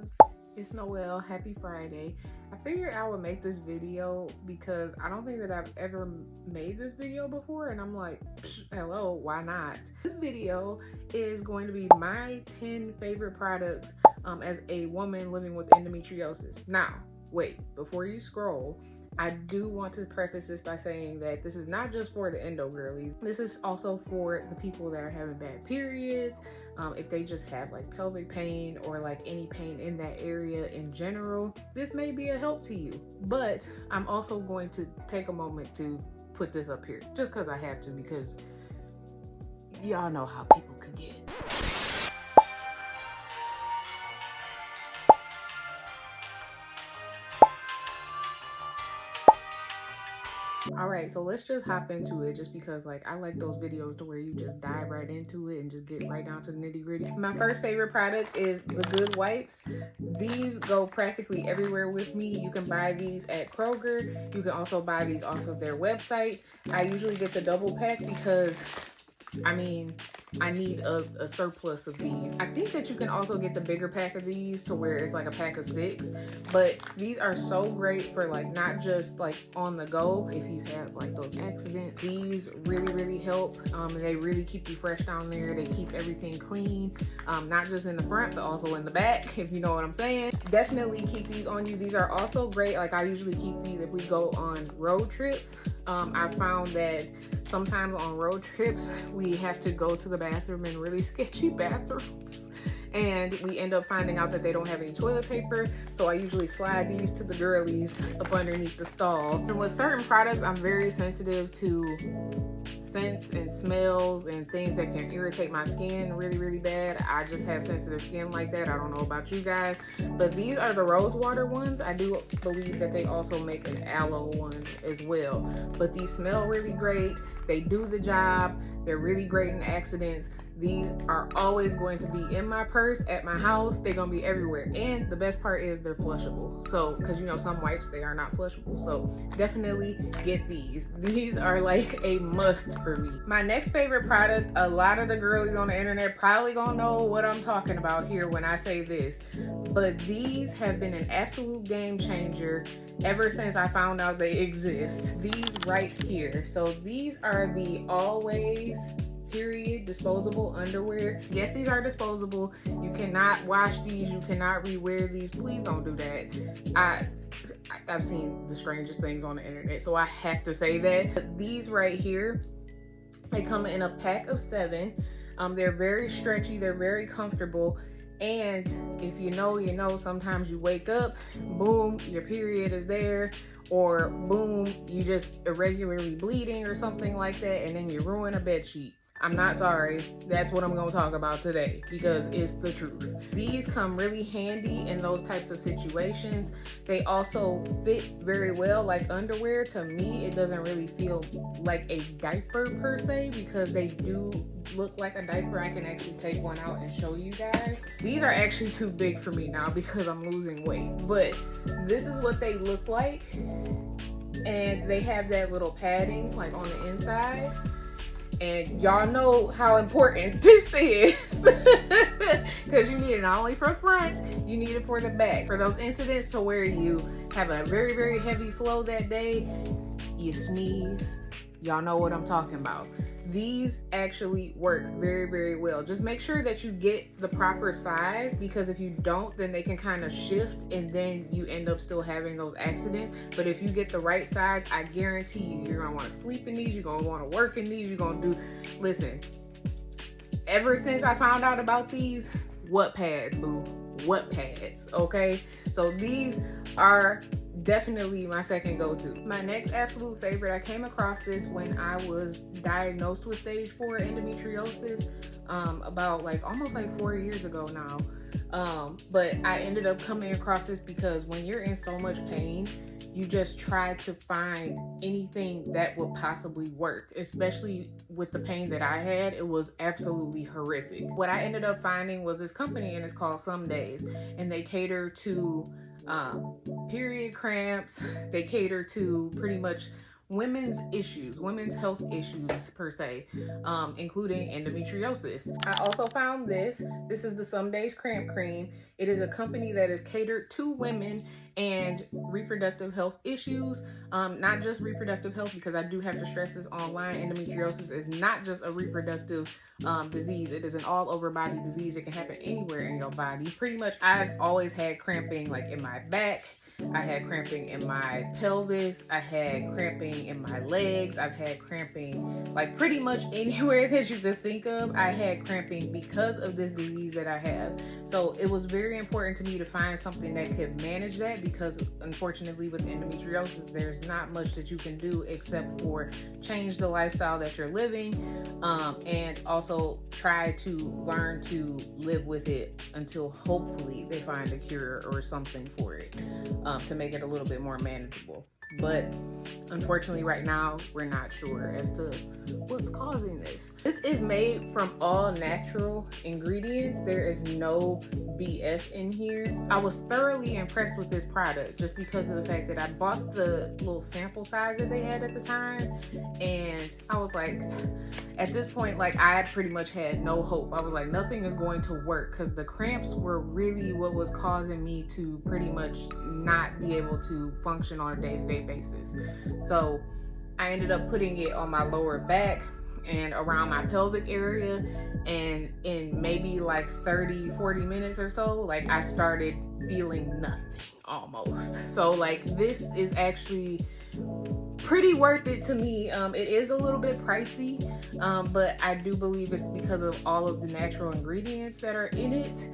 loves, it's Noelle. Happy Friday. I figured I would make this video because I don't think that I've ever made this video before, and I'm like, hello, why not? This video is going to be my 10 favorite products as a woman living with endometriosis. Now, wait, before you scroll, I do want to preface this by saying that this is not just for the endo girlies. This is also for the people that are having bad periods, if they just have like pelvic pain or like any pain in that area in general. This may be a help to you, but I'm also going to take a moment to put this up here just because I have to, because y'all know how people could get. All right, so let's just hop into it, just because like I like those videos to where you just dive right into it and just get right down to the nitty gritty. My first favorite product is the Good Wipes. These go practically everywhere with me. You can buy these at Kroger. You can also buy these off of their website. I usually get the double pack because I mean, I need a surplus of these. I think that you can also get the bigger pack of these to where it's like a pack of 6, but these are so great for like not just like on the go. If you have like those accidents, these really help, and they really keep you fresh down there. They keep everything clean, not just in the front but also in the back, if you know what I'm saying. Definitely keep these on you. These are also great, like I usually keep these if we go on road trips. I found that sometimes on road trips we have to go to the bathroom in really sketchy bathrooms, and we end up finding out that they don't have any toilet paper, so I usually slide these to the girlies up underneath the stall. And with certain products, I'm very sensitive to scents and smells and things that can irritate my skin really bad. I just have sensitive skin like that. I don't know about you guys, but these are the rose water ones. I do believe that they also make an aloe one as well, but these smell really great. They do the job. They're really great in accidents. These are always going to be in my purse at my house. They're gonna be everywhere, and the best part is they're flushable. So because you know some wipes, they are not flushable, so definitely get these. These are like a must for me. My next favorite product, a lot of the girlies on the internet probably gonna know what I'm talking about here when I say this, but these have been an absolute game changer ever since I found out they exist. These right here. So these are the Always period disposable underwear. Yes, these are disposable. You cannot wash these. You cannot rewear these. Please don't do that. I've seen the strangest things on the internet, so I have to say that. But these right here, they come in a pack of 7. They're very stretchy. They're very comfortable. And if you know, you know, sometimes you wake up, boom, your period is there, or boom, you just irregularly bleeding or something like that, and then you ruin a bed sheet. I'm not sorry. That's what I'm going to talk about today because it's the truth. These come really handy in those types of situations. They also fit very well like underwear. To me, it doesn't really feel like a diaper per se because they do look like a diaper. I can actually take one out and show you guys. These are actually too big for me now because I'm losing weight, but this is what they look like. And they have that little padding like on the inside. And y'all know how important this is because you need it not only for front, you need it for the back. For those incidents to where you have a very heavy flow that day, you sneeze, y'all know what I'm talking about. These actually work very well. Just make sure that you get the proper size, because if you don't, then they can kind of shift and then you end up still having those accidents. But if you get the right size, I guarantee you, you're gonna want to sleep in these, you're gonna want to work in these, you're gonna do, listen, ever since I found out about these, what pads, boo? What pads, okay? So these are definitely my second go-to. My next absolute favorite, I came across this when I was diagnosed with stage 4 endometriosis about like almost like 4 years ago now. But I ended up coming across this because when you're in so much pain, you just try to find anything that would possibly work, especially with the pain that I had. It was absolutely horrific. What I ended up finding was this company, and it's called Some Days, and they cater to period cramps. They cater to pretty much women's issues, women's health issues per se, including endometriosis. I also found this. This is the Some Days Cramp Cream. It is a company that is catered to women and reproductive health issues. Not just reproductive health, because I do have to stress this online. Endometriosis is not just a reproductive disease. It is an all over body disease. It can happen anywhere in your body. Pretty much I've always had cramping like in my back. I had cramping in my pelvis. I had cramping in my legs. I've had cramping like pretty much anywhere that you could think of. I had cramping because of this disease that I have. So it was very important to me to find something that could manage that, because unfortunately with endometriosis, there's not much that you can do except for change the lifestyle that you're living, and also try to learn to live with it until hopefully they find a cure or something for it. To make it a little bit more manageable. But unfortunately right now we're not sure as to what's causing this. This is made from all natural ingredients. There is no BS in here. I was thoroughly impressed with this product just because of the fact that I bought the little sample size that they had at the time, and I was like, at this point, like I pretty much had no hope. I was like, nothing is going to work, because the cramps were really what was causing me to pretty much not be able to function on a day-to-day basis. So I ended up putting it on my lower back and around my pelvic area, and in maybe like 30-40 minutes or so, like I started feeling nothing almost. So like this is actually pretty worth it to me. It is a little bit pricey, but I do believe it's because of all of the natural ingredients that are in it.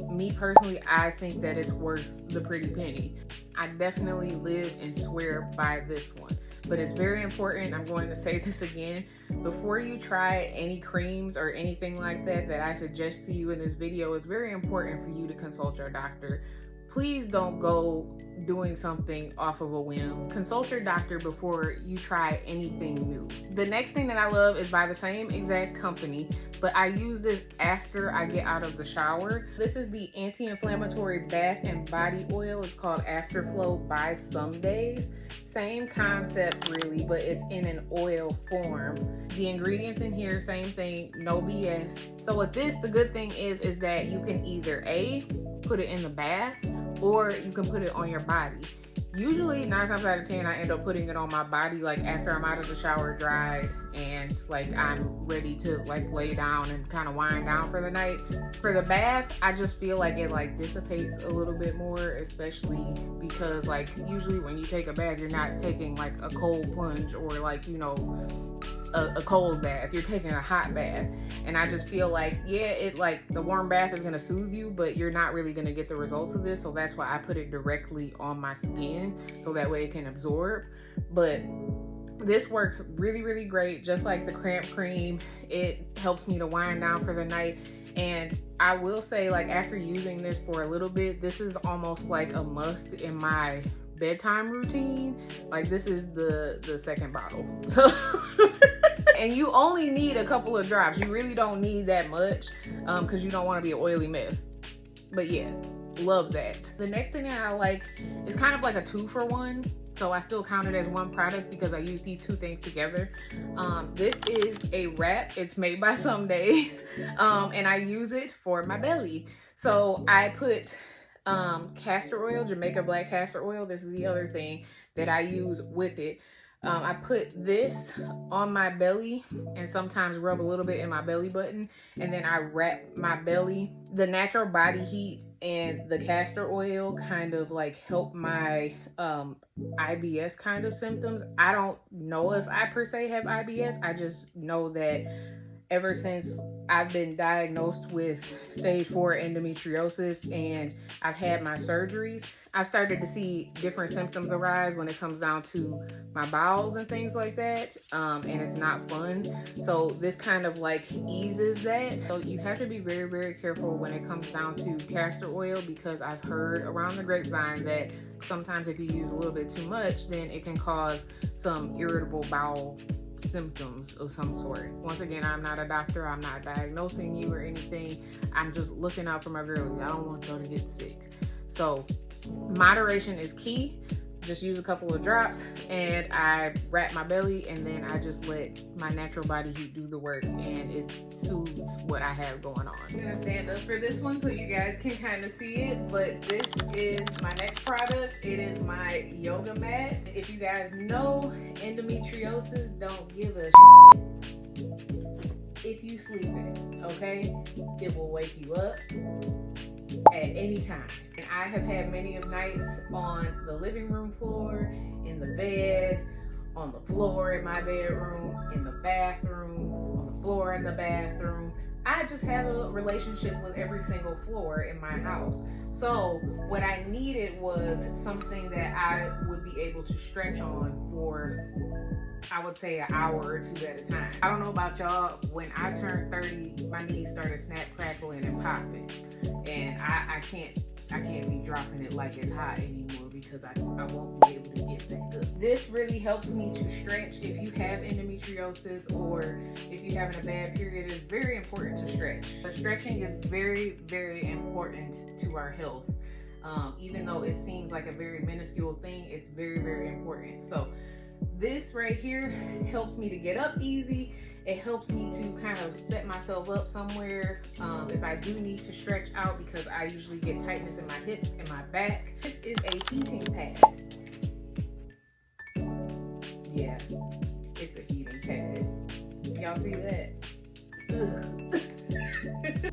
Me personally, I think that it's worth the pretty penny. I definitely live and swear by this one. But it's very important, I'm going to say this again, before you try any creams or anything like that I suggest to you in this video, it's very important for you to consult your doctor. Please don't go doing something off of a whim. Consult your doctor before you try anything new. The next thing that I love is by the same exact company, but I use this after I get out of the shower. This is the anti-inflammatory bath and body oil. It's called Afterflow by Some Days. Same concept really, but it's in an oil form. The ingredients in here, same thing, no BS. So with this, the good thing is that you can either A, put it in the bath, or you can put it on your body. Usually 9 times out of 10, I end up putting it on my body like after I'm out of the shower, dried, and like I'm ready to like lay down and kind of wind down for the night. For the bath, I just feel like it like dissipates a little bit more, especially because like usually when you take a bath, you're not taking like a cold plunge or like, you know, a cold bath. You're taking a hot bath, and I just feel like, yeah, it like the warm bath is gonna soothe you, but you're not really gonna get the results of this. So that's why I put it directly on my skin, so that way it can absorb. But this works really, really great. Just like the cramp cream, it helps me to wind down for the night. And I will say, like, after using this for a little bit, this is almost like a must in my bedtime routine. Like, this is the second bottle. So and you only need a couple of drops. You really don't need that much, because you don't want to be an oily mess. But yeah, love that. The next thing that I like is kind of like a 2-for-1. So I still count it as one product because I use these two things together. This is a wrap. It's made by Some Days, and I use it for my belly. So I put castor oil, Jamaica black castor oil. This is the other thing that I use with it. I put this on my belly and sometimes rub a little bit in my belly button, and then I wrap my belly. The natural body heat and the castor oil kind of like help my IBS kind of symptoms. I don't know if I per se have IBS. I just know that ever since I've been diagnosed with stage 4 endometriosis and I've had my surgeries, I've started to see different symptoms arise when it comes down to my bowels and things like that, and it's not fun. So this kind of like eases that. So you have to be very, very careful when it comes down to castor oil, because I've heard around the grapevine that sometimes if you use a little bit too much, then it can cause some irritable bowel symptoms of some sort. Once again, I'm not a doctor. I'm not diagnosing you or anything. I'm just looking out for my girlie. I don't want y'all to get sick. So moderation is key. just use a couple of drops and I wrap my belly, and then I just let my natural body heat do the work, and it soothes what I have going on. I'm gonna stand up for this one so you guys can kind of see it, but this is my next product. It is my yoga mat. If you guys know, endometriosis don't give a if you sleep in it, okay? It will wake you up at any time. And I have had many of nights on the living room floor, in the bed, on the floor in my bedroom, in the bathroom, on the floor in the bathroom. I just have a relationship with every single floor in my house. So what I needed was something that I would be able to stretch on for, I would say, an hour or two at a time. I don't know about y'all, when I turned 30, my knees started snap, crackling, and popping. And I can't be dropping it like it's hot anymore because I won't be able to get back up. This really helps me to stretch. If you have endometriosis or if you're having a bad period, it's very important to stretch. The stretching is very, very important to our health. Even though it seems like a very minuscule thing, it's very, very important. So this right here helps me to get up easy. It helps me to kind of set myself up somewhere if I do need to stretch out, because I usually get tightness in my hips and my back. This is a heating pad. Yeah, it's a heating pad. Y'all see that?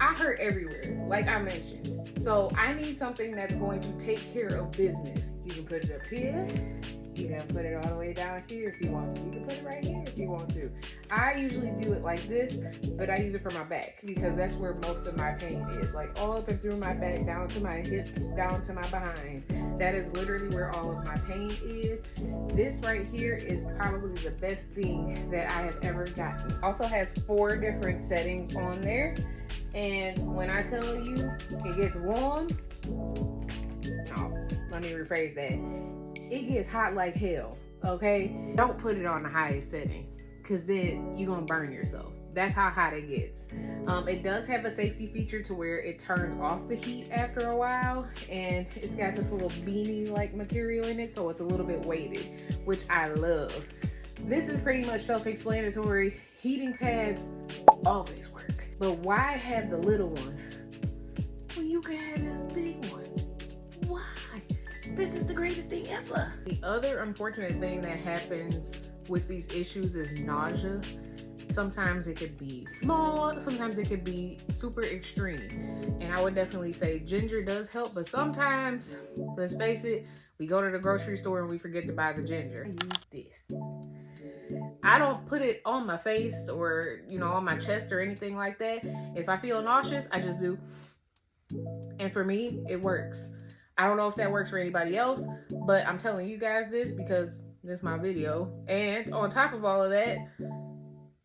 I hurt everywhere, like I mentioned. So I need something that's going to take care of business. You can put it up here. You can put it all the way down here if you want to. You can put it right here if you want to. I usually do it like this, but I use it for my back because that's where most of my pain is. Like all up and through my back, down to my hips, down to my behind. That is literally where all of my pain is. This right here is probably the best thing that I have ever gotten. Also has 4 different settings on there. And when I tell you it gets warm, no, let me rephrase that. It gets hot like hell, okay? Don't put it on the highest setting because then you're gonna burn yourself. That's how hot it gets. It does have a safety feature to where it turns off the heat after a while, and it's got this little beanie-like material in it, so it's a little bit weighted, which I love. This is pretty much self-explanatory. Heating pads always work, but why have the little one when you can have this big one? Why? This is the greatest thing ever. The other unfortunate thing that happens with these issues is nausea. Sometimes it could be small, sometimes it could be super extreme. And I would definitely say ginger does help, but sometimes, let's face it, we go to the grocery store and we forget to buy the ginger. I use this. I don't put it on my face or, on my chest or anything like that. If I feel nauseous, I just do. And for me, it works. I don't know if that works for anybody else, but I'm telling you guys this because this is my video. And on top of all of that,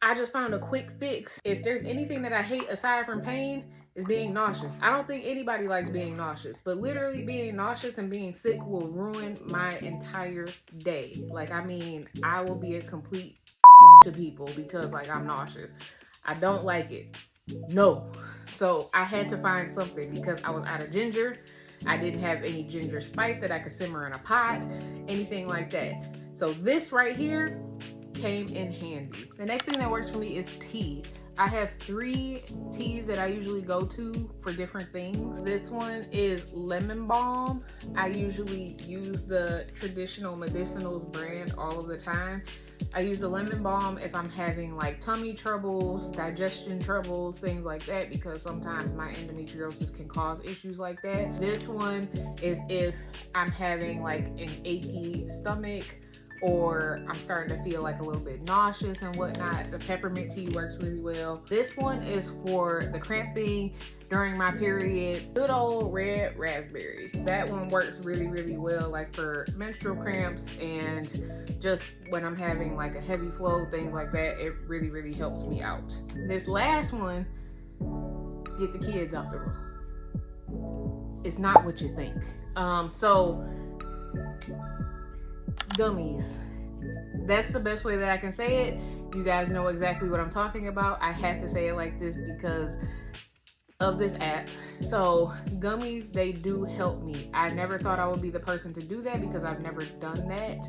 I just found a quick fix. If there's anything that I hate aside from pain, is being nauseous. I don't think anybody likes being nauseous, but literally being nauseous and being sick will ruin my entire day. I will be a complete to people because I'm nauseous. I don't like it. No. So I had to find something because I was out of ginger. I didn't have any ginger spice that I could simmer in a pot, anything like that. So this right here came in handy. The next thing that works for me is tea. I have 3 teas that I usually go to for different things. This one is lemon balm. I usually use the traditional medicinals brand all of the time. I use the lemon balm if I'm having tummy troubles, digestion troubles, things like that, because sometimes my endometriosis can cause issues like that. This one is if I'm having an achy stomach, or I'm starting to feel a little bit nauseous and whatnot. The peppermint tea works really well. This one is for the cramping during my period. Good old red raspberry. That one works really, really well, for menstrual cramps and just when I'm having a heavy flow, things like that. It really, really helps me out. This last one, get the kids off the room. It's not what you think. Gummies. That's the best way that I can say it. You guys know exactly what I'm talking about. I had to say it like this because of this app. So gummies, they do help me. I never thought I would be the person to do that because I've never done that.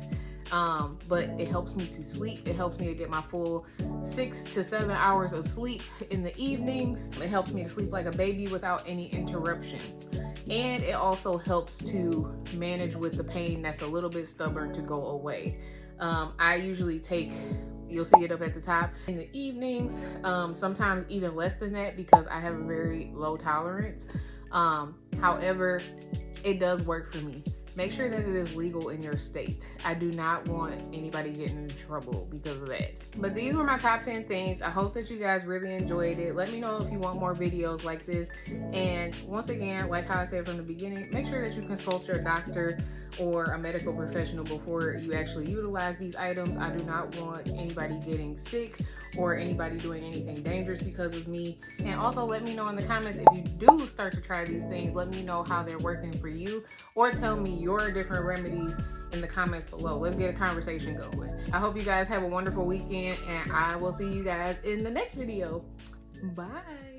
But it helps me to sleep. It helps me to get my full 6 to 7 hours of sleep in the evenings. It helps me to sleep like a baby without any interruptions. And it also helps to manage with the pain that's a little bit stubborn to go away. I usually take, you'll see it up at the top, in the evenings, sometimes even less than that because I have a very low tolerance. However, it does work for me. Make sure that it is legal in your state. I do not want anybody getting in trouble because of that. But these were my top 10 things. I hope that you guys really enjoyed it. Let me know if you want more videos like this. And once again, like how I said from the beginning, make sure that you consult your doctor or a medical professional before you actually utilize these items. I do not want anybody getting sick or anybody doing anything dangerous because of me. And also let me know in the comments if you do start to try these things. Let me know how they're working for you, or tell me your different remedies in the comments below. Let's get a conversation going. I hope you guys have a wonderful weekend, and I will see you guys in the next video. Bye.